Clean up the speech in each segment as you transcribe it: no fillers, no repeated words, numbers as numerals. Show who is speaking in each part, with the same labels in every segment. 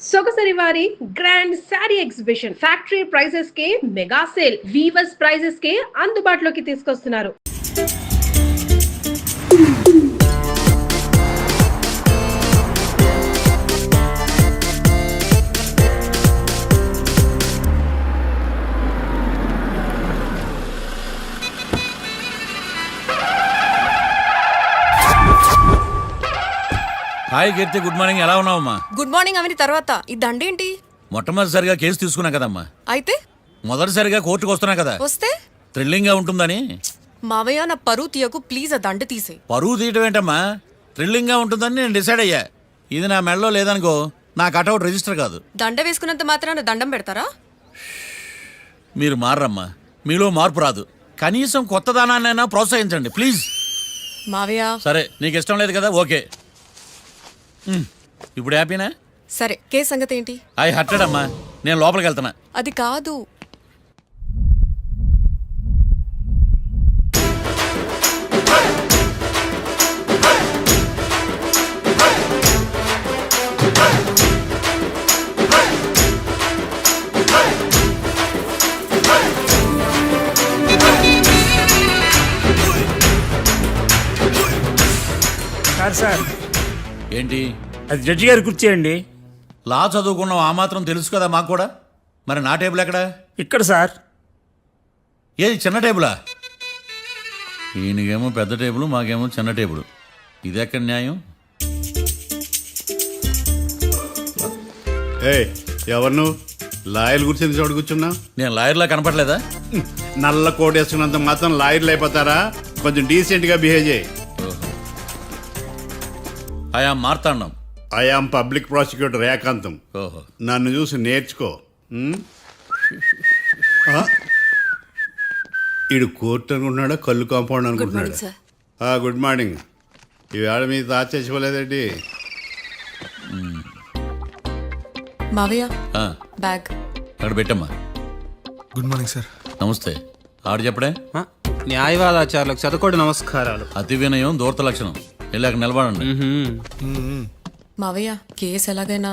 Speaker 1: సొగసరి వారి grand sari exhibition factory prices కే mega sale weavers prices కే అందుబాటులోకి తీసుకొస్తున్నారు.
Speaker 2: Hi Keerthi, good morning. ఎలా ఉన్నావమ్మా?
Speaker 3: గుడ్ మార్నింగ్ అవని తర్వాత ఈ దండేంటి?
Speaker 2: మొట్టమొదటిసారిగా కేసు తీసుకున్నా కదమ్మా.
Speaker 3: అయితే
Speaker 2: మొదటిసారిగా కోర్టుకు వస్తున్నా కదా,
Speaker 3: వస్తే
Speaker 2: థ్రిల్లింగ్ గా ఉంటుందని.
Speaker 3: మావయ్య నా పరువు తీయకు ప్లీజ్, ఆ దండ తీసే.
Speaker 2: పరువు తీయటం ఏంటమ్మా, థ్రిల్లింగ్ గా ఉంటుందని నేను డిసైడ్ అయ్యా. ఇది నా మెడలో లేదనుకో, నా కటౌట్ రిజిస్టర్ కాదు.
Speaker 3: దండ వేసుకున్నంత మాత్రాన దండం పెడతారా?
Speaker 2: మీరు మారమ్మా, మీలో మార్పు రాదు. కనీసం కొత్త దానాన్నైనా ప్రోత్సహించండి ప్లీజ్.
Speaker 3: మావయ్య
Speaker 2: సరే, నీకు ఇష్టం లేదు కదా, ఓకే. ఇప్పుడు హ్యాపీనా?
Speaker 3: సరే, కేసు సంగతి ఏంటి?
Speaker 2: ఐ హర్టెడ్ అమ్మా, నేను లోపలికి వెళ్తున్నా.
Speaker 3: అది కాదు.
Speaker 4: సార్
Speaker 2: ఏంటి?
Speaker 4: అది జడ్జి గారి కుర్చీ అండి.
Speaker 2: లా చదువుకున్నావు, ఆ మాత్రం తెలుసు కదా మాకు కూడా. మరి నా టేబుల్ ఎక్కడ?
Speaker 4: ఇక్కడ సార్.
Speaker 2: ఏది, చిన్న టేబులా? ఈయనకేమో పెద్ద టేబుల్, మాకేమో చిన్న టేబుల్. ఇది ఎక్కడ న్యాయం?
Speaker 5: ఎవరు నువ్వు? లాయర్లు కూర్చొని చోటు కూర్చున్నావు?
Speaker 2: నేను లాయర్లా కనపడలేదా?
Speaker 5: నల్ల కోట్ వేసుకున్నంత మాత్రం లాయర్లు అయిపోతారా? కొంచెం డీసెంట్ గా బిహేవ్ చేయి.
Speaker 2: ఆయా మార్తాండం.
Speaker 5: ఐఆమ్ పబ్లిక్ ప్రాసిక్యూటర్ ఏకాంతం.
Speaker 2: ఓహో,
Speaker 5: నన్ను చూసి నేర్చుకో. ఈడు కోర్టు అనుకుంటున్నాడా, కళ్ళు కాంపౌండ్ అనుకుంటున్నాడా? Good morning. ఈవేళ మీ తాత చచ్చిపోలేదండి.
Speaker 3: మావయ్య
Speaker 2: ఆ,
Speaker 3: బ్యాగ్
Speaker 2: అక్కడ పెట్టమ్మా.
Speaker 6: Good morning sir.
Speaker 2: నమస్తే. ఆడు చెప్పడే.
Speaker 4: న్యాయవాదాచారులకు చదువుకోండి నమస్కారాలు.
Speaker 2: అతి వినయం దూరత లక్షణం. వెళ్ళాక నిలబడండి.
Speaker 3: మావయ్య కేసు ఎలాగైనా.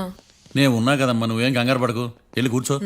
Speaker 2: నేను ఉన్నా కదమ్మా, నువ్వేం కంగారు పడకు. వెళ్ళి కూర్చో.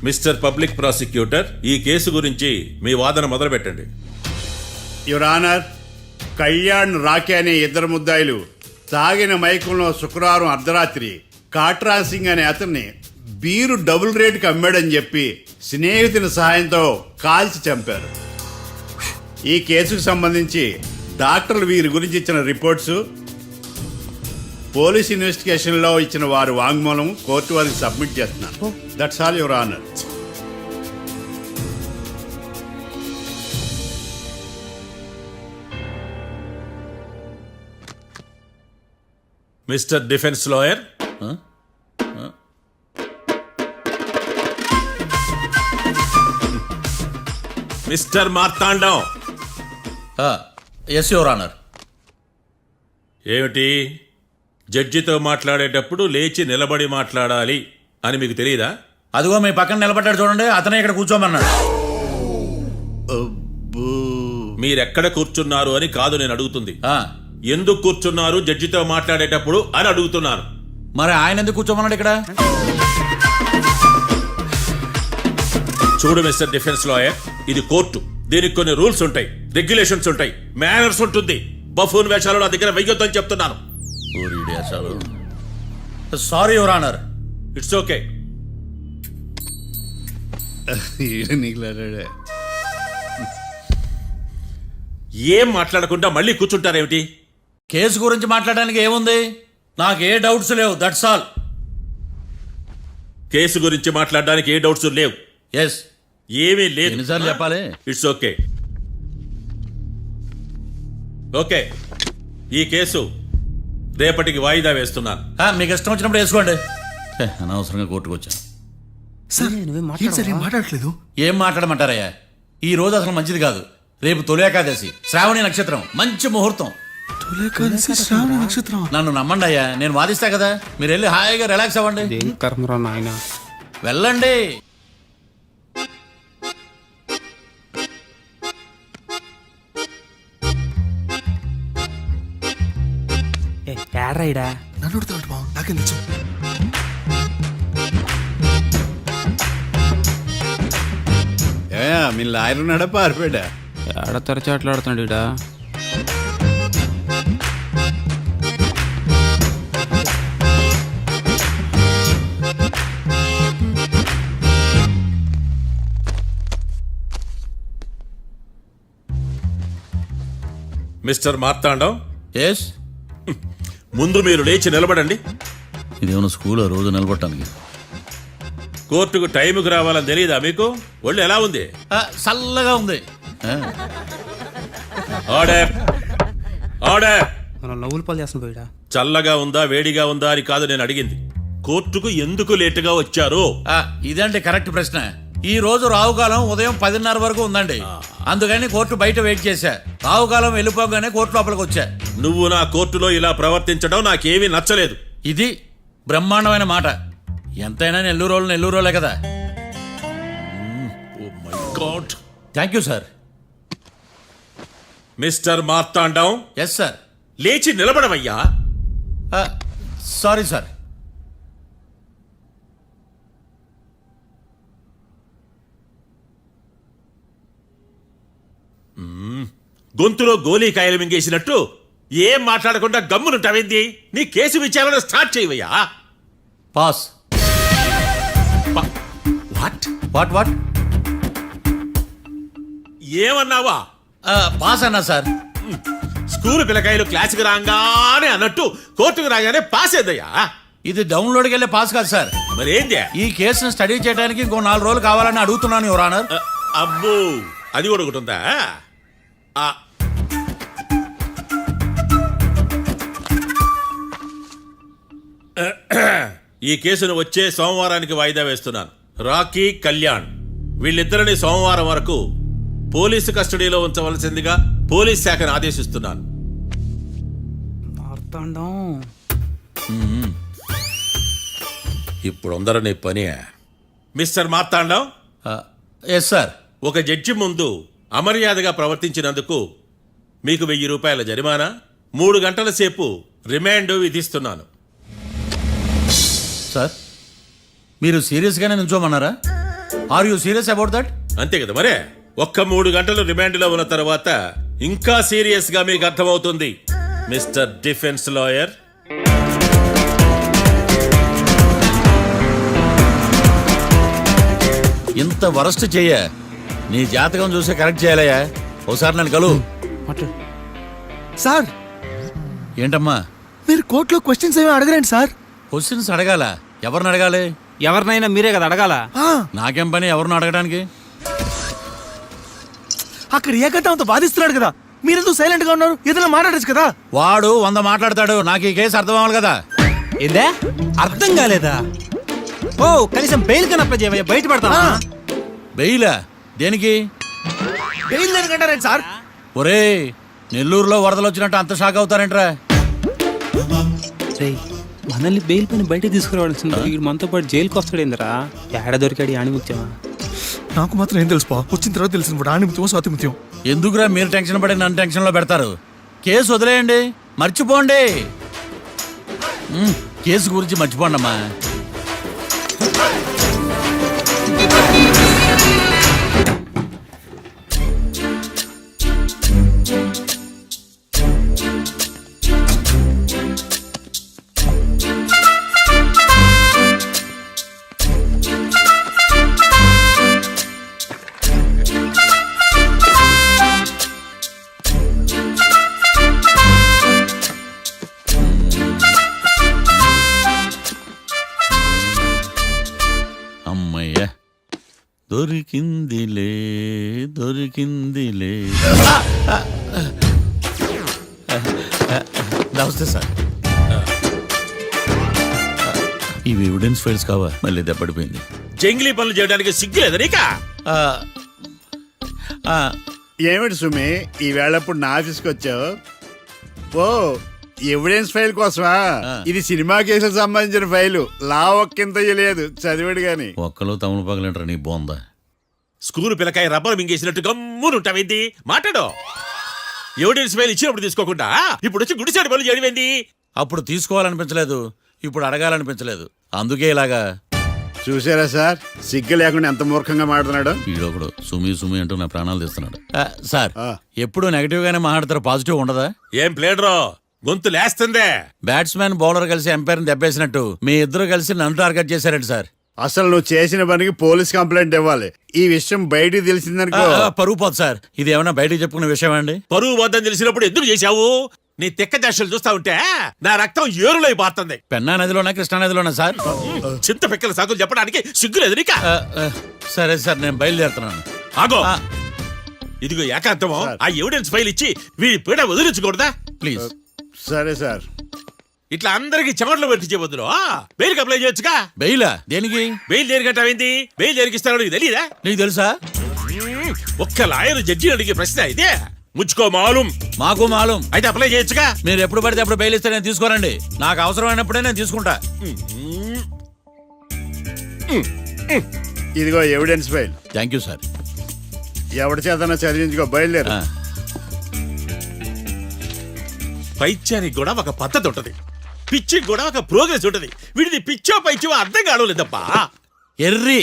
Speaker 7: మిస్టర్ పబ్లిక్ ప్రాసిక్యూటర్, ఈ కేసు గురించి మీ వాదన మొదలు పెట్టండి.
Speaker 5: యువర్ ఆనర్, కళ్యాణ్ రాకే అనే ఇద్దరు ముద్దాయిలు తాగిన మైకంలో శుక్రవారం అర్ధరాత్రి కాట్రా సింగ్ అనే అతన్ని బీరు డబుల్ రేటుకి అమ్మాడని చెప్పి స్నేహితుని సహాయంతో కాల్చి చంపారు. ఈ కేసుకు సంబంధించి డాక్టర్లు వీరి గురించి ఇచ్చిన రిపోర్ట్స్, పోలీస్ ఇన్వెస్టిగేషన్ లో ఇచ్చిన వారి వాంగ్మూలం కోర్టు వారికి సబ్మిట్ చేస్తున్నాను. That's all your honour.
Speaker 7: Mister defence lawyer, mister Marthandam.
Speaker 2: Yes your honour.
Speaker 7: ఏమిటి, జడ్జితో మాట్లాడేటప్పుడు లేచి నిలబడి మాట్లాడాలి అని మీకు తెలియదా?
Speaker 2: అదిగో మీ పక్కన నిలబడ్డాడు చూడండి, అతనే ఇక్కడ కూర్చోమన్నాడు.
Speaker 5: అబ్బో.
Speaker 7: మీరెక్కడ కూర్చున్నారు అని కాదు నేను అడుగుతుంది,
Speaker 2: ఆ,
Speaker 7: ఎందుకు కూర్చున్నారు జడ్జితో మాట్లాడేటప్పుడు అని అడుగుతున్నాను.
Speaker 2: మరి ఆయన ఎందుకు కూర్చోమన్నాడు ఇక్కడ?
Speaker 7: చూడు మిస్టర్ డిఫెన్స్ లాయర్, ఇది కోర్టు. దీనికి కొన్ని రూల్స్ ఉంటాయి, రెగ్యులేషన్స్ ఉంటాయి, మేనర్స్ ఉంటుంది. బఫూన్ వేషాలు నా దగ్గర వెయ్యొద్దని చెప్తున్నాను.
Speaker 2: Sorry your honour.
Speaker 7: It's okay. ఏం మాట్లాడకుండా మళ్ళీ కూర్చుంటారేమిటి?
Speaker 2: కేసు గురించి మాట్లాడడానికి ఏముంది? నాకు ఏ డౌట్స్ లేవు, దట్స్ ఆల్.
Speaker 7: కేసు గురించి మాట్లాడడానికి ఏ డౌట్స్ లేవు?
Speaker 2: ఎస్.
Speaker 7: ఏమీ లేదు.
Speaker 2: ఎన్నిసార్లు చెప్పాలి?
Speaker 7: It's okay. ఓకే, ఈ కేసు రేపటికి వాయిదా వేస్తున్నాను.
Speaker 2: మీకు ఇష్టం వచ్చినప్పుడు వేసుకోండి. అనవసరంగా కోర్టుకు వచ్చాను.
Speaker 6: సార్ ఏం సార్ ఏం మాట్లాడట్లేదు?
Speaker 2: ఏం మాట్లాడమంటారయ్యా? ఈ రోజు అసలు మంచిది కాదు. రేపు తొలి ఏకాదశి, శ్రావణి నక్షత్రం, మంచి ముహూర్తం.
Speaker 6: తొలేకాదశి శ్రావణ నక్షత్రం.
Speaker 2: నన్ను నమ్మండి అయ్యా, నేను వాదిస్తా కదా. మీరు వెళ్ళి హాయిగా రిలాక్స్ అవ్వండి. వెళ్ళండి.
Speaker 6: నన్ను అడుగుతాడు బావ, నాకేం తెలుసు?
Speaker 5: మీ లాయర్ ఉన్నాడా పారిపోయాడా?
Speaker 4: ఆడ తరచాట్లాడుతున్నాడు ఇడా.
Speaker 7: Mister Marthandam,
Speaker 2: yes.
Speaker 7: ముందు మీరు లేచి నిలబడండి.
Speaker 2: ఇదేమన్నా స్కూల్ రోజు నిలబడటానికి?
Speaker 7: కోర్టుకు టైంకి రావాలని తెలియదా మీకు? ఒళ్ళు ఎలా ఉంది?
Speaker 2: చల్లగా ఉంది.
Speaker 7: Order, order.
Speaker 4: మనం నవ్వులు పాలు చేస్తాం పోయిడా.
Speaker 7: చల్లగా ఉందా వేడిగా ఉందా అని కాదు నేను అడిగింది. కోర్టుకు ఎందుకు లేటుగా వచ్చారు?
Speaker 2: ఇదంటే కరెక్ట్ ప్రశ్న. ఈ రోజు రావుకాలం ఉదయం 10:30 వరకు ఉందండి. అందుకని కోర్టు బయట వెయిట్ చేశా. రావుకాలం వెళ్ళిపోగానే కోర్టు లోపలికి వచ్చా.
Speaker 7: నువ్వు నా కోర్టులో ఇలా ప్రవర్తించడం నాకేమీ నచ్చలేదు.
Speaker 2: ఇది బ్రహ్మాండమైన మాట. ఎంతైనా నెల్లూరోలే కదా.
Speaker 7: Oh my god.
Speaker 2: Thank you sir.
Speaker 7: Mister Marthandam,
Speaker 2: yes sir.
Speaker 7: లేచి నిలబడవయ్యా.
Speaker 2: Sorry sir.
Speaker 7: గొంతులో గోలీకాయలు మింగేసినట్టు ఏం మాట్లాడకుండా గమ్మునుంటావేంది? నీ కేసు విచారణ స్టార్ట్ చేయవయ్యా.
Speaker 2: పాస్.
Speaker 7: వాట్
Speaker 2: వాట్ వాట్
Speaker 7: ఏమన్నావా?
Speaker 2: పాస్ అన్నా సార్.
Speaker 7: స్కూల్ పిల్లకాయలు క్లాసుకి రాగానే అన్నట్టు కోర్టుకు రాగానే పాస్ ఏదయ్యా?
Speaker 2: ఇది డౌన్లోడ్కి వెళ్ళే పాస్ కాదు సార్.
Speaker 7: మరేంది?
Speaker 2: ఈ కేసును స్టడీ చేయడానికి ఇంకో 4 రోజులు కావాలని అడుగుతున్నాను యువర్ ఆనర్.
Speaker 7: అబ్బో, అది కూడా ఒకటి ఉందా? ఈ కేసును వచ్చే సోమవారానికి వాయిదా వేస్తున్నాను. రాకీ, కళ్యాణ్ వీళ్ళిద్దరిని సోమవారం వరకు పోలీసు కస్టడీలో ఉంచవలసిందిగా పోలీస్ శాఖను ఆదేశిస్తున్నాను. ఇప్పుడు అందరూ నీ పని. Mister Marthandam,
Speaker 2: yes sir.
Speaker 7: ఒక జడ్జి ముందు అమర్యాదగా ప్రవర్తించినందుకు మీకు 1000 రూపాయల జరిమానా, 3 గంటల సేపు రిమాండ్ విధిస్తున్నాను.
Speaker 2: సార్, మీరు సీరియస్గానే నిల్చోమన్నారా? Are you serious about that?
Speaker 7: అంతే కదా మరే. ఒక్క 3 గంటలు రిమాండ్లో ఉన్న తర్వాత ఇంకా సీరియస్ గా మీకు అర్థమవుతుంది. మిస్టర్ డిఫెన్స్ లాయర్,
Speaker 2: ఇంత వరస్ట్ చెయ్య నీ జాతకం చూసి కరెక్ట్ చేయాలయ్యా. ఒకసారి నన్ను కలువు.
Speaker 6: సార్,
Speaker 2: ఏంటమ్మా?
Speaker 6: మీరు కోర్టులో క్వశ్చన్స్ ఏమీ అడగరండి సార్.
Speaker 2: క్వశ్చన్స్ అడగాల? ఎవరిని అడగాలి?
Speaker 4: ఎవరినైనా మీరే కదా అడగాల.
Speaker 2: నాకేం పని ఎవరిని అడగడానికి?
Speaker 6: అక్కడ ఏకతాంతో బాధిస్తున్నాడు కదా, మీరెందుకు సైలెంట్ గా ఉన్నారు? ఏదైనా మాట్లాడచ్చు కదా.
Speaker 2: వాడు 100 మాట్లాడతాడు. నాకు ఈ కేసు అర్థం అవ్వాలి కదా.
Speaker 4: ఏందే అర్థం కాలేదా? ఓ, కనీసం బెయిల్ కన్నా అప్లై చేయవయ్యా, బయట పడతావా?
Speaker 2: బెయిలా? దేనికి?
Speaker 6: బెయిల్ దేనికంటారండి సార్?
Speaker 2: ఒరే, నెల్లూరులో వరదలు వచ్చినట్టు అంత షాక్ అవుతారేంట్రా?
Speaker 4: మనల్ని బెయిల్ పైన బయట తీసుకురావాల్సింది. మనతో పాటు జైలుకి వస్తాడేందిరా? ఏడ దొరికాడు ఆణిముత్యమా?
Speaker 6: నాకు మాత్రం ఏం తెలుసు వచ్చిన తర్వాత తెలిసిన రాణిమిత్యం స్వాతిమిత్యం.
Speaker 2: ఎందుకురా మీరు టెన్షన్ పడి నన్ను టెన్షన్లో పెడతారు? కేసు వదిలేయండి, మర్చిపోండి. కేసు గురించి మర్చిపోండి అమ్మా. అమ్మయ్య, దొరికిందిలే దొరికిందిలే. నమస్తే సార్. ఇవి ఎవిడెన్స్ ఫైల్స్ కావా? మళ్ళీ దెబ్బడిపోయింది.
Speaker 7: జంగిలీ పనులు చేయడానికి సిగ్గులేదు నీకా?
Speaker 5: ఏమిటి సుమి ఈ వేళప్పుడు నా ఆఫీస్కి వచ్చావు? ఓ ఎవిడెన్స్ ఫైల్ కోసమా? ఇది సినిమా కేసులకు సంబంధించిన ఫైలు. లా ఒక్కింత లేదు, చదివాడు గాని.
Speaker 2: ఒక్కలో తమను పగలంటారా నీ బోందా?
Speaker 7: School పిల్లకాయ rubber మింగేసినట్టు గమ్మునుంటావేంది? మాట్లాడు. ఎవిడెన్స్ ఫైల్ ఇచ్చినప్పుడు తీసుకోకుండా ఇప్పుడు వచ్చి గుడిసాడు పనులు చేయడమేంది?
Speaker 2: అప్పుడు తీసుకోవాలనిపించలేదు, ఇప్పుడు అడగాలనిపించలేదు, అందుకే ఇలాగా.
Speaker 5: చూసారా సార్, సిగ్గు లేకుండా ఎంత మూర్ఖంగా మాట్లాడుతున్నాడు.
Speaker 2: ఈడొకడు సుమి సుమి అంటూ నా ప్రాణాలు తీస్తున్నాడు. సార్,
Speaker 5: ఆ.
Speaker 2: ఎప్పుడు నెగటివ్ గానే మాట్లాడతారు, పాజిటివ్ ఉండదా?
Speaker 7: ఏం ప్లేడరో గొంతు లేస్తుందే.
Speaker 2: బ్యాట్స్మెన్ బౌలర్ కలిసి ఎంపైర్ దెబ్బేసినట్టు మీ ఇద్దరు కలిసి నన్ను టార్గెట్ చేశారండి సార్.
Speaker 5: అసలు నువ్వు చేసిన పనికి పోలీస్ కంప్లైంట్ ఇవ్వాలి. ఈ విషయం బయటికి తెలిసిందనుకో
Speaker 2: పరువు పోదు సార్. ఇది ఏమన్నా బయటికి చెప్పుకునే విషయం అండి?
Speaker 7: పరువు వద్దని తెలిసినప్పుడు ఎందుకు చేశావు? నీ తెక్క దశలు చూస్తా ఉంటే నా రక్తం ఏరులై పారుతుంది.
Speaker 2: పెన్నా నదిలోనా కృష్ణా నదిలోనా సార్?
Speaker 7: చింత పిక్కల సాకులు చెప్పడానికి సిగ్గులేదు నీకా?
Speaker 2: సరే సార్, నేను బయలుదేరుతున్నాను.
Speaker 7: ఆగో, ఇదిగో ఏకాంతమో ఆ ఎవిడెన్స్ ఫైల్ ఇచ్చి వీడి పీడ వదిలించకూడదా?
Speaker 2: ప్లీజ్.
Speaker 5: సరే సార్.
Speaker 7: ఇట్లా అందరికి చెమటలు పెట్టించే బదులు బెయిల్కి అప్లై చేయొచ్చుగా.
Speaker 2: బెయిలా? దేనికి?
Speaker 7: బెయిల్ దేనికంటావేంది? బెయిల్ దేనికిస్తారో నీకు తెలియదా?
Speaker 2: నీకు తెలుసా?
Speaker 7: ఒక్క లాయర్ జడ్జి అడిగే ప్రశ్న అయితే ముచ్చుకో మాలూం.
Speaker 2: మాకు మాలూం.
Speaker 7: అయితే అప్లై చేయొచ్చుగా.
Speaker 2: మీరు ఎప్పుడు పడితే అప్పుడు బెయిల్ ఇస్తే నేను తీసుకోనండి. నాకు అవసరమైనప్పుడే నేను తీసుకుంటా.
Speaker 5: ఇదిగో evidence file.
Speaker 2: Thank you sir.
Speaker 5: ఎవరి చేతనా చదివించుకో, బయలుదేరు.
Speaker 7: పైత్యానికి కూడా ఒక పద్ధతి ఉంటది, పిచ్చికి కూడా ఒక ప్రోగ్రెస్ ఉంటది. వీడిది పిచ్చో పైచో అర్థం కావలేదప్పా.
Speaker 2: ఎర్రి.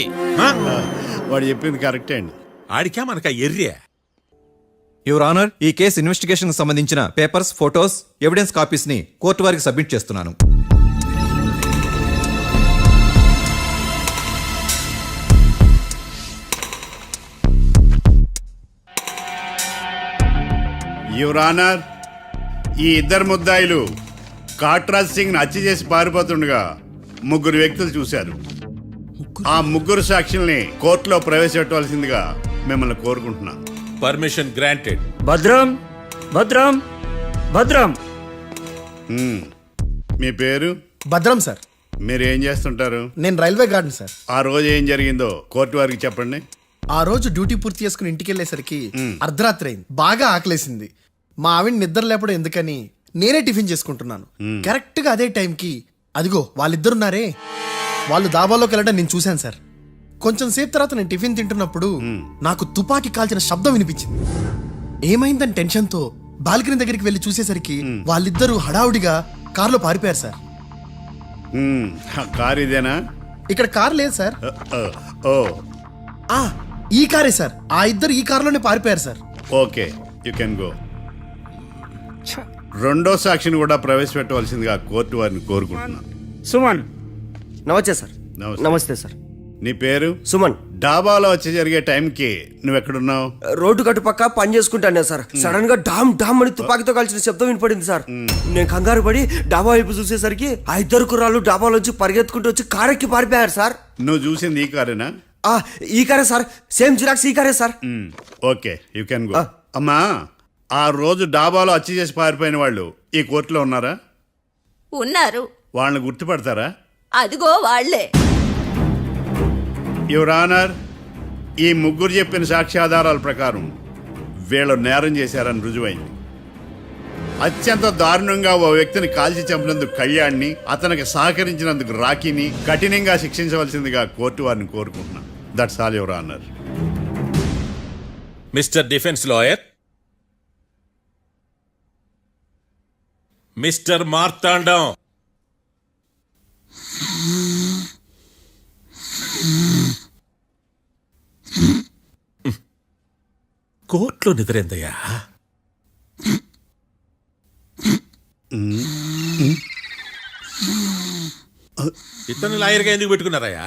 Speaker 5: వాడు చెప్పింది కరెక్టే అండి.
Speaker 7: ఆడికా మనక ఎర్రే.
Speaker 8: యువర్ ఆనర్, ఈ కేసు ఇన్వెస్టిగేషన్ సంబంధించిన పేపర్స్, ఫోటోస్, ఎవిడెన్స్ కాపీస్ ని కోర్టు వారికి సబ్మిట్ చేస్తున్నాను.
Speaker 5: యువర్ ఆనర్, ఈ ఇద్దరు ముద్దాయిలు కాట్రాజ్ సింగ్ హత్య చేసి పారిపోతుండగా ముగ్గురు వ్యక్తులు చూశారు. ఆ ముగ్గురు సాక్షుల్ని కోర్టులో ప్రవేశపెట్టవలసిందిగా మిమ్మల్ని కోరుకుంటున్నాను.
Speaker 7: Permission granted.
Speaker 9: భద్రం భద్రం భద్రం.
Speaker 5: మీ పేరు?
Speaker 6: భద్రం సార్.
Speaker 5: మీరు ఏం చేస్తుంటారు?
Speaker 6: నేను రైల్వే గార్డెన్ సార్.
Speaker 5: ఆ రోజు ఏం జరిగిందో కోర్టు వారికి చెప్పండి.
Speaker 6: ఆ రోజు డ్యూటీ పూర్తి చేసుకుని ఇంటికి వెళ్ళేసరికి అర్ధరాత్రి అయింది. బాగా ఆకలేసింది. మా ఆవిడ నిద్ర లేపడం ఎందుకని నేనే టిఫిన్ చేసుకుంటున్నాను. కరెక్ట్ గా అదే టైంకి అదిగో వాళ్ళిద్దరున్నారే, వాళ్ళు దాబాలోకి వెళ్ళడం నేను చూశాను సార్. కొంచెం సేపు తర్వాత నేను టిఫిన్ తింటున్నప్పుడు నాకు తుపాకీ కాల్చిన శబ్దం వినిపించింది. ఏమైందని టెన్షన్తో బాల్కనీ దగ్గరికి వెళ్ళి చూసేసరికి వాళ్ళిద్దరూ హడావుడిగా కారులో పారిపోయారు సార్.
Speaker 5: కారు ఇదేనా?
Speaker 6: ఇక్కడ కారు లేదు సార్.
Speaker 5: ఓ,
Speaker 6: ఈ కారే సార్. ఆ ఇద్దరు ఈ కారులోనే పారిపోయారు sir.
Speaker 5: Okay, you can go. రెండో సాక్షిని కూడా ప్రవేశపెట్టవలసిందిగా కోర్టు వారిని కోరుకుంటున్నాను.
Speaker 9: సుమన్. నమస్తే సార్.
Speaker 5: నమస్తే.
Speaker 9: నమస్తే సార్.
Speaker 5: నీ పేరు?
Speaker 9: సుమన్.
Speaker 5: డాబాలో వచ్చి జరిగే టైంకి నువ్వు ఎక్కడున్నావు?
Speaker 9: రోడ్డు కట్టు పక్క పని చేసుకుంటాను సార్. సడన్ గా డామ్ డామ్ అని తుపాకీతో కాల్చిన శబ్దం వినపడింది సార్. నేను కంగారు పడి డాబా వైపు చూసేసరికి ఆ ఇద్దరు కుర్రాళ్ళు డాబాలోంచి పరిగెత్తుకుంటూ వచ్చి కారెక్కి పారిపోయారు సార్.
Speaker 5: నువ్వు చూసింది ఈ కారేనా?
Speaker 9: ఈ కారే సార్. సేమ్ జిరాక్స్ ఈ కారే sir.
Speaker 5: Okay, you can go. అమ్మా, ఆ రోజు డాబాలో హత్య చేసి పారిపోయిన వాళ్ళు ఈ కోర్టులో ఉన్నారా?
Speaker 10: ఉన్నారు.
Speaker 5: వాళ్ళని గుర్తుపడతారా?
Speaker 10: అదిగో వాళ్లే.
Speaker 5: యువర్ ఆనర్, ఈ ముగ్గురు చెప్పిన సాక్ష్యాధారాల ప్రకారం వీళ్ళు నేరం చేశారని రుజువైంది. అత్యంత దారుణంగా ఓ వ్యక్తిని కాల్చి చంపినందుకు కళ్యాణ్ని, అతనికి సహకరించినందుకు రాకీని కఠినంగా శిక్షించవలసిందిగా కోర్టు వారిని కోరుకుంటున్నాను. That's all your honour.
Speaker 7: Mister defence lawyer, mister Marthandam, కోర్టులో నిద్రేందయ్యా? ఇతను లాయర్గా ఎందుకు పెట్టుకున్నారయ్యా?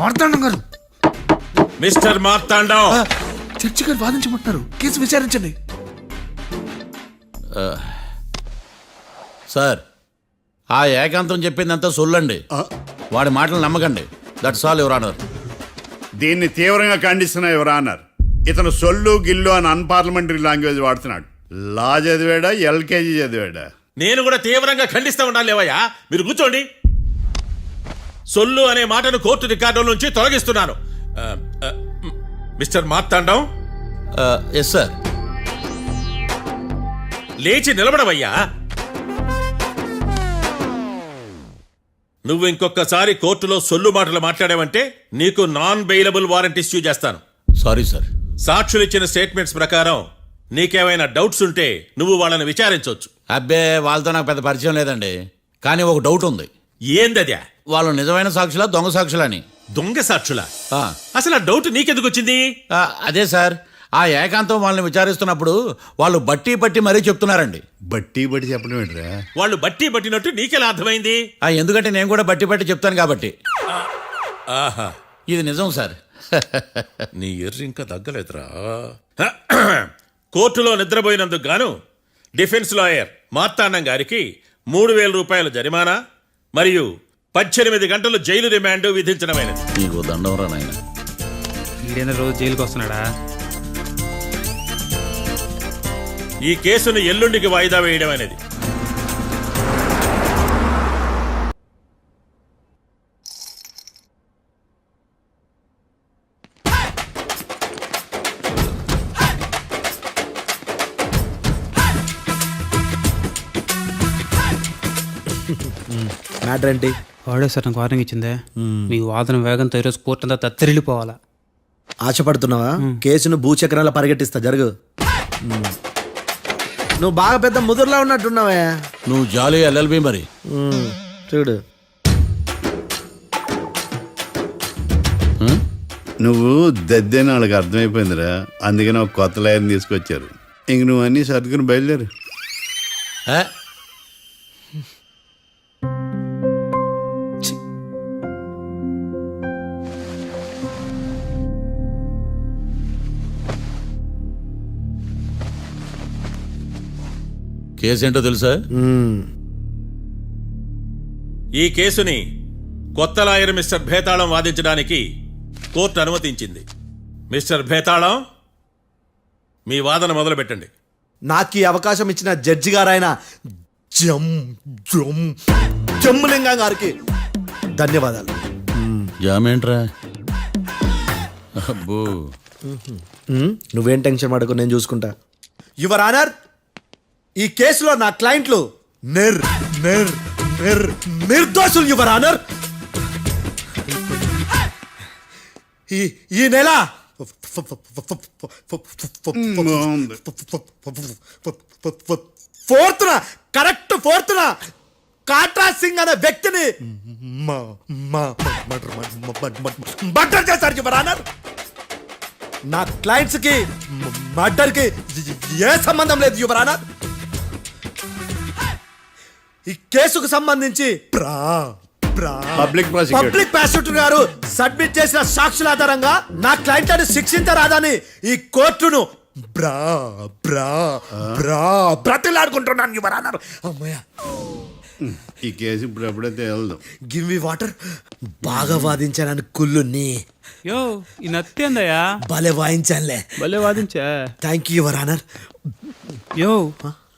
Speaker 6: మార్తాండం గారు,
Speaker 7: మిస్టర్ మార్తాండం,
Speaker 6: చర్చి గారు వాదించమంటున్నారు, కేసు విచారించండి.
Speaker 2: సార్, ఆ ఏకాంతం చెప్పిందంతా సొల్లండి. వాడి మాటలు నమ్మకండి. That's all your honour.
Speaker 5: దీన్ని తీవ్రంగా ఖండిస్తున్నా యువర్ ఆనర్. ఇతను సొల్లు గిల్లు అని అన్పార్లమెంటరీ లాంగ్వేజ్ వాడుతున్నాడు. లా చదివాడా, ఎల్కేజీ చదివాడా?
Speaker 7: నేను కూడా తీవ్రంగా ఖండిస్తా ఉండాలి లేవయ్యా. మీరు కూర్చోండి. సొల్లు అనే మాటను కోర్టు రికార్డుల నుంచి తొలగిస్తున్నాను. Mister Marthandam,
Speaker 2: yes sir.
Speaker 7: లేచి నిలబడవయ్యా. నువ్వు ఇంకొకసారి కోర్టులో సొల్లు మాటలు మాట్లాడావంటే నీకు నాన్ బెయిలబుల్ వారెంట్ ఇష్యూ చేస్తాను.
Speaker 2: Sorry sir.
Speaker 7: సాక్షులు ఇచ్చిన స్టేట్మెంట్స్ ప్రకారం నీకేమైనా డౌట్స్ ఉంటే నువ్వు వాళ్ళని విచారించవచ్చు.
Speaker 2: అబ్బే, వాళ్ళతో నాకు పెద్ద పరిచయం లేదండి. కానీ ఒక డౌట్ ఉంది.
Speaker 7: ఏందద్యా?
Speaker 2: వాళ్ళు నిజమైన సాక్షులా, దొంగ సాక్షులని?
Speaker 7: దొంగ సాక్షులా?
Speaker 2: ఆ,
Speaker 7: అసలు ఆ డౌట్ నీకెందుకు వచ్చింది?
Speaker 2: అదే సార్, ఆ ఏకాంతం వాళ్ళని విచారిస్తున్నప్పుడు వాళ్ళు బట్టి పట్టి మరీ చెప్తున్నారండి.
Speaker 5: బట్టి బట్టి చెప్పడం ఏంట్రా?
Speaker 7: వాళ్ళు బట్టి పట్టినట్టు నీకెలా అర్థమైంది?
Speaker 2: ఎందుకంటే నేను కూడా బట్టి పట్టి చెప్తాను కాబట్టి.
Speaker 7: ఆహా,
Speaker 2: ఇది నిజం సార్.
Speaker 7: నీ ఎర్రి ఇంకా తగ్గలేదురా. కోర్టులో నిద్రపోయినందుకు గాను డిఫెన్స్ లాయర్ మార్తాండం గారికి 3,000 రూపాయల జరిమానా మరియు 18 గంటలు జైలు రిమాండ్ విధించడమైనది.
Speaker 2: నీకు దండం రా నాయన.
Speaker 4: ఈడేనా రోజు జైలుకి వస్తున్నాడా?
Speaker 7: ఈ కేసును ఎల్లుండికి వాయిదా వేయడం అనేది.
Speaker 6: మ్యాటర్ ఏంటి?
Speaker 11: వాడే సార్ నాకు వార్నింగ్ ఇచ్చిందే. మీ వాదన వేగంతో ఈరోజు కోర్టు అంతా తత్తరిల్లిపోవాలా.
Speaker 6: ఆశపడుతున్నావా? కేసును భూచక్రాల పరిగెట్టిస్తా, జరుగు. నువ్వు బాగా పెద్ద ముదురులా ఉన్నట్టున్నావే.
Speaker 2: నువ్వు జాలి ఎల్ఎల్బి మరి.
Speaker 6: చూడు,
Speaker 5: నువ్వు దద్దేని వాళ్ళకి అర్థమైపోయిందిరా. అందుకని ఒక కొత్త లాయర్ని తీసుకొచ్చారు. ఇంక నువ్వు అన్నీ సర్దుకుని బయలుదేరు.
Speaker 2: కేసు ఏంటో తెలుసా?
Speaker 7: ఈ కేసుని కొత్త లాయర్ మిస్టర్ భేతాళం వాదించడానికి కోర్టు అనుమతించింది. మిస్టర్ భేతాళం, మీ వాదన మొదలు పెట్టండి.
Speaker 6: నాకు ఈ అవకాశం ఇచ్చిన జడ్జి గారైన జమ్ములింగం గారికి ధన్యవాదాలు.
Speaker 2: జామేంట్రా? అబ్బో,
Speaker 6: నువ్వేం టెన్షన్ పడకు, నేను చూసుకుంటా. యువర్ ఆనర్, ఈ కేసులో నా క్లయింట్లు నిర్దోషులు యువర్ ఆనర్. ఈ నెల ఫోర్త్న కాట్రా సింగ్ అనే వ్యక్తిని మర్డర్ చేశారు యువర్ ఆనర్. నా క్లయింట్స్ కి మర్డర్ కి ఏ సంబంధం లేదు యువర్ ఆనర్. ఈ కేసుకు సంబంధించి
Speaker 5: పబ్లిక్
Speaker 6: ప్రాసిక్యూటర్ గారు సబ్మిట్ చేసిన సాక్షుల ఆధారంగా నా క్లయింట్లను శిక్షించరాదని ఈ కోర్టును బ్రతిలాడుకుంటున్నాను యువర్ ఆనర్. అమ్మయ్య,
Speaker 5: ఈ కేసు ఇప్పుడు ఎప్పుడైతే వెళ్దాం.
Speaker 6: Give me water. బాగా వాదించానని కుళ్ళుని.
Speaker 11: యో, ఈ నత్తేందయ్యా?
Speaker 6: భలే వాయించానులే.
Speaker 11: భలే వాదించా.
Speaker 6: Thank you your honour.
Speaker 11: Yo,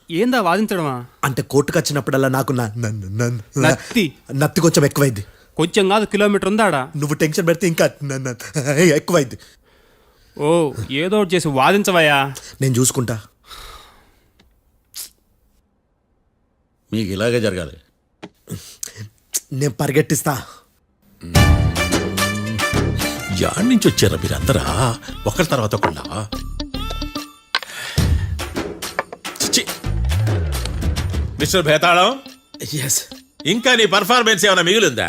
Speaker 11: ఏందా వాదించడమా?
Speaker 6: అంటే కోర్టుకు వచ్చినప్పుడల్లా నాకు నత్తి కొంచెం ఎక్కువైంది.
Speaker 11: కొంచెం కాదు, కిలోమీటర్ ఉందాడా.
Speaker 6: నువ్వు టెన్షన్ పెడితే ఇంకా ఎక్కువైంది.
Speaker 11: ఓ, ఏదో ఒకటి చేసి వాదించవయ్యా.
Speaker 6: నేను చూసుకుంటా.
Speaker 2: మీకు ఇలాగే జరగాలి.
Speaker 6: నేను పరిగెట్టిస్తా.
Speaker 7: యాడ్ నుంచి వచ్చారా మీరందరా ఒకరి తర్వాత ఒకళ్ళ మిస్టర్ భేతాళం,
Speaker 9: ఎస్
Speaker 7: ఇంకా నీ పర్ఫార్మెన్స్ ఏమైనా మిగిలిందా?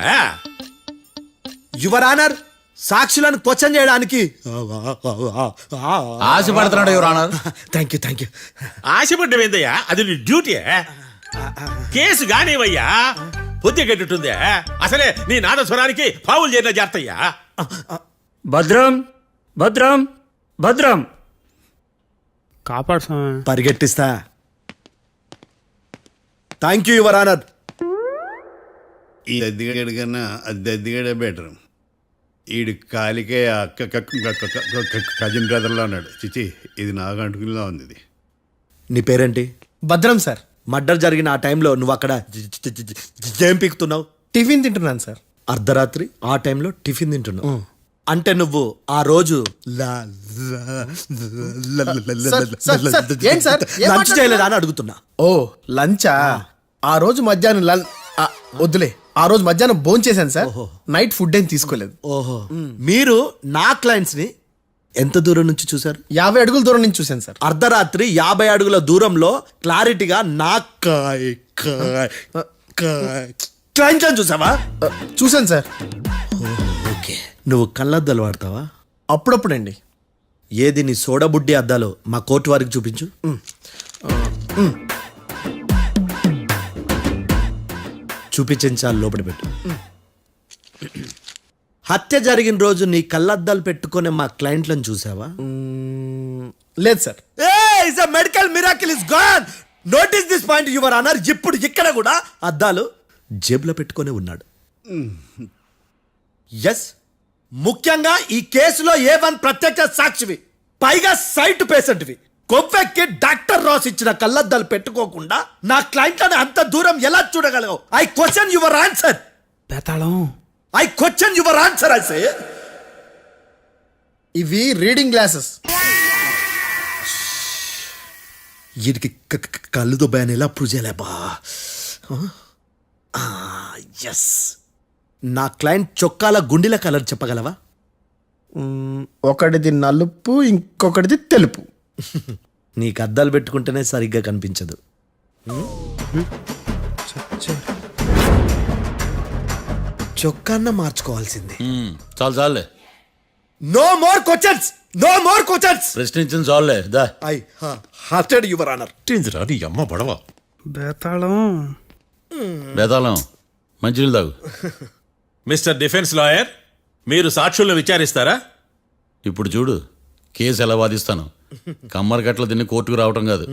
Speaker 9: యువర్ ఆనర్, సాక్షులను క్వశ్చన్ చేయడానికి
Speaker 2: ఆశపడుతున్నాడు యువర్ ఆనర్.
Speaker 9: థ్యాంక్ యూ
Speaker 7: ఆశపడ్డం ఏందయ్యా, అది నీ డ్యూటీ. కేసు గానివయ్యా, పొద్దు కట్టుందే. అసలే నీ నాదస్వరానికి పావులు చేరిన జాతయ్యా.
Speaker 11: భద్రం భద్రం భద్రం కాపాడు స్వామి.
Speaker 9: పరిగెట్టిస్తా. Thank you your honour.
Speaker 5: ఈ దద్దిగడ కన్నా అది దద్దిగడే బెటర్. ఈడు కాలికే కజిన్ బ్రదర్లో ఉన్నాడు. చిచి, ఇది నాకు అంటుకునిలా ఉంది. ఇది
Speaker 9: నీ పేరేంటి?
Speaker 6: భద్రం సార్.
Speaker 9: మర్డర్ జరిగిన ఆ టైంలో నువ్వు అక్కడ ఏం పీకుతున్నావు?
Speaker 6: టిఫిన్ తింటున్నాను సార్.
Speaker 9: అర్ధరాత్రి ఆ టైంలో టిఫిన్ తింటున్నావు అంటే నువ్వు ఆ రోజు
Speaker 6: ఏం సార్
Speaker 9: లంచ్ చేయలేదా అని అడుగుతున్నా.
Speaker 6: ఓ లంచా? ఆ రోజు మధ్యాహ్నం వద్దులే, ఆ రోజు మధ్యాహ్నం భోంచేశాను సార్. నైట్ ఫుడ్ ఏం తీసుకోలేదు.
Speaker 9: ఓహో, మీరు నా క్లయింట్స్ ని ఎంత దూరం నుంచి చూసారు?
Speaker 6: 50 అడుగుల దూరం నుంచి చూశాను సార్.
Speaker 9: అర్ధరాత్రి 50 అడుగుల దూరంలో క్లారిటీగా నా క్లయింట్స్ అని చూసావా?
Speaker 6: చూశాను సార్.
Speaker 9: ఓకే, నువ్వు కళ్ళద్దాలు వాడతావా?
Speaker 6: అప్పుడప్పుడండి.
Speaker 9: ఏది నీ సోడబుడ్డి అద్దాలు మా కోర్టు వారికి చూపించు. చూపించాలి, లోపల పెట్టు. హత్య జరిగిన రోజు నీ కళ్ళద్దాలు పెట్టుకునే మా క్లయింట్లను చూసావా?
Speaker 6: లేదు sir.
Speaker 9: Medical miracle is gone. Notice this point your honour. ఇప్పుడు ఇక్కడ కూడా అద్దాలు జేబులో పెట్టుకునే ఉన్నాడు. ఎస్, ముఖ్యంగా ఈ కేసులో A1 ప్రత్యక్ష సాక్షివి, పైగా సైట్ పేషెంట్వి. కొవ్వెక్కి డాక్టర్ రాస్ ఇచ్చిన కళ్ళద్దాలు పెట్టుకోకుండా నా క్లయింట్లను అంత దూరం ఎలా చూడగలవు? I question your answer.
Speaker 11: Bhetalam,
Speaker 9: I question your answer. I say
Speaker 6: ఇవి రీడింగ్ గ్లాసెస్.
Speaker 9: వీడికి కళ్ళు దుబ్బాయని ఎలా ప్రూవ్ చేయలేబా? ఎస్, నా క్లయింట్ చొక్కాల గుండెల కలర్ చెప్పగలవా?
Speaker 6: ఒకటిది నలుపు, ఇంకొకటిది తెలుపు.
Speaker 9: నీకు అద్దాలు పెట్టుకుంటేనే సరిగ్గా కనిపించదు. చొక్కాన్న మార్చుకోవాల్సింది.
Speaker 2: చాలు చాలులే,
Speaker 9: no more questions, no more questions.
Speaker 2: ప్రశ్నించింది చాలులే. దా
Speaker 9: ఐ హార్టెడ్ యువర్ ఆనర్.
Speaker 7: నీ అమ్మ పడవ.
Speaker 11: భేతాళం.
Speaker 2: బేతాళం, మంచినీళ్ళు తాగు.
Speaker 7: మిస్టర్ డిఫెన్స్ లాయర్, మీరు సాక్షులను విచారిస్తారా?
Speaker 2: ఇప్పుడు చూడు కేసు ఎలా వాదిస్తాను. కమ్మరి గట్ల తిని కోర్టుకు రావటం కాదు.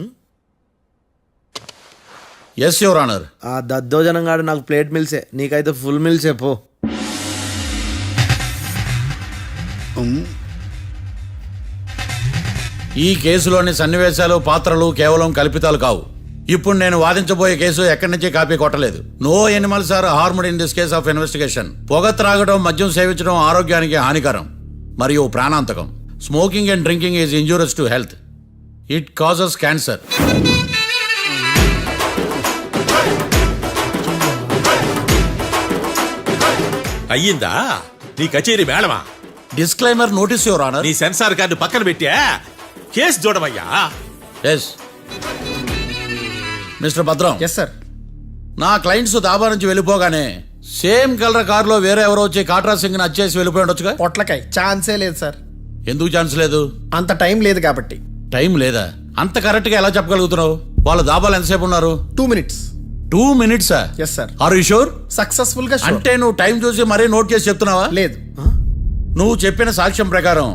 Speaker 2: Yes your honour.
Speaker 9: ఆ దద్దోజనం గాడు నాకు ప్లేట్ మిల్సే, నీకైతే ఫుల్ మిల్సే పో.
Speaker 2: ఈ కేసులోని సన్నివేశాలు, పాత్రలు కేవలం కల్పితాలు కావు. ఇప్పుడు నేను వాదించబోయే కేసు ఎక్కడి నుంచి కాపీ కొట్టలేదు. No animals are harmed in this case of investigation. పొగ త్రాగడం, మద్యం సేవించడం ఆరోగ్యానికి హానికరం మరియు ప్రాణాంతకం. Smoking and drinking is injurious to health. It causes cancer.
Speaker 7: అయ్యిందా నీ కచేరీ మేడమా?
Speaker 2: Disclaimer notice your honour.
Speaker 7: నీ సెన్సార్ కార్డు పక్కన పెట్టా కేసు చూడమయ్యా.
Speaker 2: Yes mister Bhadram.
Speaker 6: Yes sir.
Speaker 2: నా క్లయింట్స్ దాబా నుంచి వెళ్ళిపోగానే సేమ్ కలర్ కారులో వేరే ఎవరో వచ్చి కాట్రా సింగ్ ని వచ్చేసి వెళ్ళిపోయి ఉండొచ్చుగా.
Speaker 6: పొట్లకాయ ఛాన్సే లేదు సార్.
Speaker 2: ఎందుకు ఛాన్స్ లేదు?
Speaker 6: అంత టైం లేదు కాబట్టి.
Speaker 2: టైం లేదా? అంత కరెక్ట్ గా ఎలా చెప్పగలుగుతున్నావు? వాళ్ళు దాబాలు ఎంతసేపు ఉన్నారు?
Speaker 6: 2 minutes.
Speaker 2: 2 minutes?
Speaker 6: Yes sir.
Speaker 2: Are you sure?
Speaker 6: Successful గా sure.
Speaker 2: అంటే నువ్వు టైం చూసి మరీ నోట్ చేసి చెప్తున్నావా?
Speaker 6: లేదు.
Speaker 2: నువ్వు చెప్పిన సాక్ష్యం ప్రకారం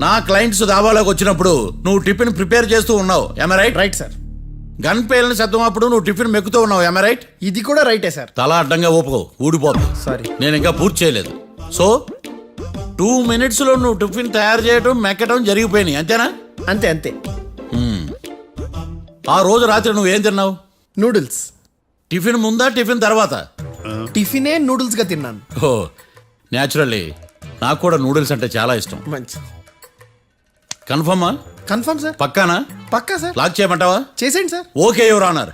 Speaker 2: నా క్లయింట్స్ దాబాలోకి వచ్చినప్పుడు నువ్వు టిఫిన్ ప్రిపేర్ చేస్తూ ఉన్నావు. am I right?
Speaker 6: Right sir.
Speaker 2: Gun పేలిన శబ్దం అప్పుడు నువ్వు టిఫిన్ మెక్కుతూ ఉన్నావు. am I right?
Speaker 6: ఇది కూడా రైటే సార్.
Speaker 2: తల అడ్డంగా ఊపుకో, ఊడిపోతుంది.
Speaker 6: సారీ.
Speaker 2: నేను ఇంకా పూర్తి చేయలేదు. సో 2 minutes లో నువ్వు టిఫిన్ తయారు చేయడం, మెక్కడం జరిగిపోయినాయి, అంతేనా?
Speaker 6: అంతే అంతే.
Speaker 2: ఆ రోజు రాత్రి నువ్వేం తిన్నావు?
Speaker 6: నూడిల్స్.
Speaker 2: టిఫిన్ ముందా, టిఫిన్ తర్వాత?
Speaker 6: టిఫినే నూడిల్స్ గా తిన్నాను.
Speaker 2: ఓ న్యాచురల్లీ నాకు కూడా నూడిల్స్ అంటే చాలా ఇష్టం.
Speaker 6: మంచి.
Speaker 2: కన్ఫర్మా?
Speaker 6: Confirm sir.
Speaker 2: పక్కానా?
Speaker 6: పక్కా సార్.
Speaker 2: లాక్ చేయమంటావా?
Speaker 6: చేసేయండి sir.
Speaker 2: Okay your honour.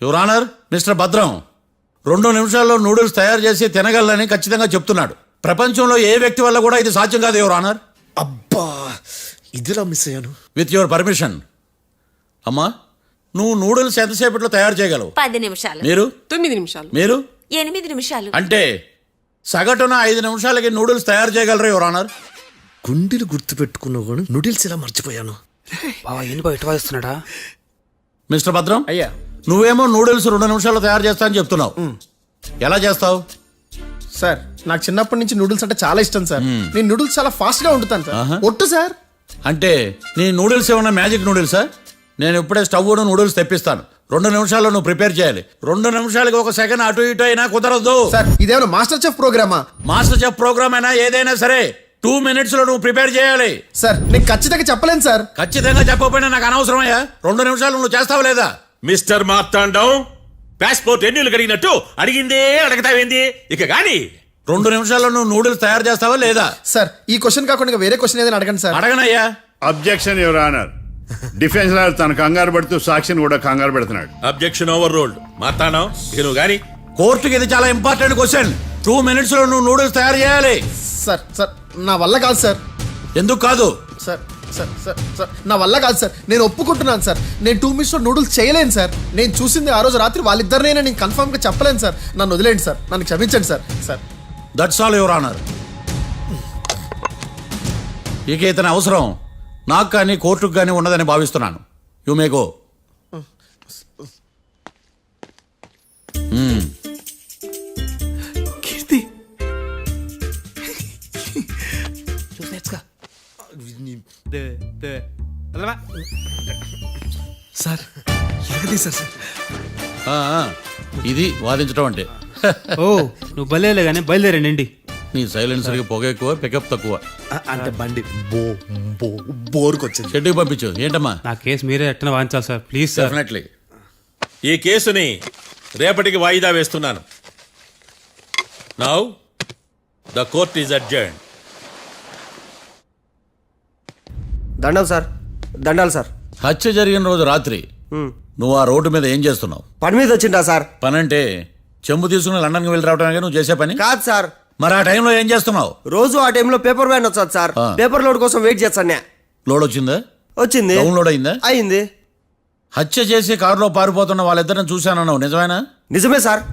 Speaker 2: Your honour, mister Bhadram 2 నిమిషాల్లో నూడిల్స్ తయారు చేసి తినగలనని ఖచ్చితంగా చెప్తున్నాడు. ప్రపంచంలో ఏ వ్యక్తి వల్ల కూడా ఇది సాధ్యం కాదు యువర్ ఆనర్.
Speaker 9: అబ్బా ఇదిలా మిస్ అయ్యాను.
Speaker 2: With your permission. అమ్మా, నువ్వు నూడిల్స్ ఎంతసేపట్లో తయారు చేయగలవు?
Speaker 10: 10 నిమిషాలు.
Speaker 2: మీరు?
Speaker 3: 9 నిమిషాలు.
Speaker 2: మీరు?
Speaker 10: 8 నిమిషాలు.
Speaker 2: అంటే సగటున 5 నిమిషాలకి నూడిల్స్ తయారు చేయగలరు యువర్ ఆనర్.
Speaker 9: గుండెలు గుర్తు పెట్టుకున్నావు కానీ నూడిల్స్ ఇలా మర్చిపోయాను.
Speaker 11: బావా ఏంటి బావ ఇటు వాయిస్తున్నాడా?
Speaker 2: మిస్టర్ భద్రం,
Speaker 6: అయ్యా
Speaker 2: నువ్వేమో నూడిల్స్ 2 నిమిషాల్లో తయారు చేస్తా అని చెప్తున్నావు. ఎలా చేస్తావు?
Speaker 6: సార్ నాకు చిన్నప్పటి నుంచి నూడిల్స్ అంటే చాలా ఇష్టం సార్. నేను నూడిల్స్ చాలా ఫాస్ట్ గా వండుతాను సార్. ఒట్టు సార్.
Speaker 2: అంటే నీ నూడిల్స్ ఏమన్నా మ్యాజిక్ నూడిల్సా? నేను ఇప్పుడే స్టవ్ నూడిల్స్ తెప్పిస్తాను. 2 నిమిషాల్లో నువ్వు ప్రిపేర్ చేయాలి. 2 నిమిషాలకి 1 సెకండ్ అటు ఇటు అయినా కుదరదు.
Speaker 6: సార్ ఇదేమైనా మాస్టర్ చెఫ్ ప్రోగ్రామా?
Speaker 2: మాస్టర్ చెఫ్ ప్రోగ్రామ్ అయినా ఏదైనా సరే 2 minutes లో నువ్వు ప్రిపేర్ చేయాలి.
Speaker 6: సార్ నేను ఖచ్చితంగా చెప్పలేను సార్.
Speaker 2: ఖచ్చితంగా చెప్పకపోయినా నాకు అనవసరమయ్యా. 2 నిమిషాలు నువ్వు చేస్తావు లేదా?
Speaker 7: మిస్టర్ మార్తాండం, పాస్పోర్ట్ ఎన్నిలు కడిగినట్టు అడిగిందే అడగతావేంది? ఇక గాని
Speaker 2: 2 నిమిషాల్లో నువ్వు నూడిల్స్ తయారు చేస్తావా లేదా?
Speaker 6: సార్ ఈ క్వశ్చన్ కాకుండా ఇంకా వేరే క్వశ్చన్ ఏదైనా అడగండి సార్.
Speaker 2: అడగనయ్యా.
Speaker 5: Objection your honour. Defence lawyer తన కంగారు పడుతూ సాక్షిని కూడా కంగారు పెడుతున్నాడు.
Speaker 7: Objection over ruled. మార్తాండం, ఇక నువ్వు గాని.
Speaker 2: కోర్టుకి ఇది చాలా ఇంపార్టెంట్ క్వశ్చన్. 2 minutes లో నువ్వు నూడిల్స్ తయారు చేయాలి.
Speaker 6: సార్ సార్ నా వల్ల కాదు సార్.
Speaker 2: ఎందుకు కాదు?
Speaker 6: సార్ సార్ సార్ సార్ నా వల్ల కాదు సార్. నేను ఒప్పుకుంటున్నాను సార్. నేను 2 minutes లో నూడిల్స్ చేయలేను సార్. నేను చూసింది ఆ రోజు రాత్రి వాళ్ళిద్దరినే నేను కన్ఫర్మ్ గా చెప్పలేను సార్. నన్ను వదిలేండి సార్. నన్ను క్షమించండి sir. Sir
Speaker 2: that's all your honour. ఇక ఇతని అవసరం నాకు కానీ కోర్టుకు కానీ ఉన్నదని భావిస్తున్నాను. You may go.
Speaker 9: Keerthi sir ఎలాగది సార్?
Speaker 2: ఇది వాదించడం అంటే.
Speaker 11: ఓ నువ్వు బయలుదేరలే కానీ బయలుదేరండి.
Speaker 2: నీ సైలెన్సర్కి పొగ ఎక్కువ, పికప్ తక్కువ.
Speaker 9: అంటే బండి బోర్కి వచ్చింది.
Speaker 2: షెడ్యూల్ పంపించు. ఏంటమ్మా?
Speaker 11: నా కేసు మీరే ఎట్టన వాయించాలి సార్, ప్లీజ్ సార్.
Speaker 2: డెఫినెట్లీ.
Speaker 7: ఈ కేసుని రేపటికి వాయిదా వేస్తున్నాను. Now the court is adjourned.
Speaker 9: దండాలు సార్. దండాలు సార్.
Speaker 2: హత్య జరిగిన రోజు రాత్రి నువ్వు ఆ రోడ్డు మీద ఏం చేస్తున్నావు?
Speaker 9: పని మీద వచ్చిందా సార్?
Speaker 2: పని అంటే చెంబు తీసుకుని లండన్కి వెళ్ళి రావడానికి నువ్వు చేసే పని
Speaker 9: కాదు సార్.
Speaker 2: మరి ఆ టైంలో ఏం చేస్తున్నావు?
Speaker 9: రోజు ఆ టైంలో పేపర్ వ్యాన్ వచ్చాది సార్. పేపర్ లోడ్ కోసం వెయిట్ చేస్తాను.
Speaker 2: లోడ్ వచ్చిందా?
Speaker 9: వచ్చింది.
Speaker 2: డౌన్లోడ్ అయిందా?
Speaker 9: అయింది.
Speaker 2: హత్య చేసి కారులో పారిపోతున్న వాళ్ళిద్దరిని చూశానన్నావు, నిజమేనా?
Speaker 9: నిజమే సార్.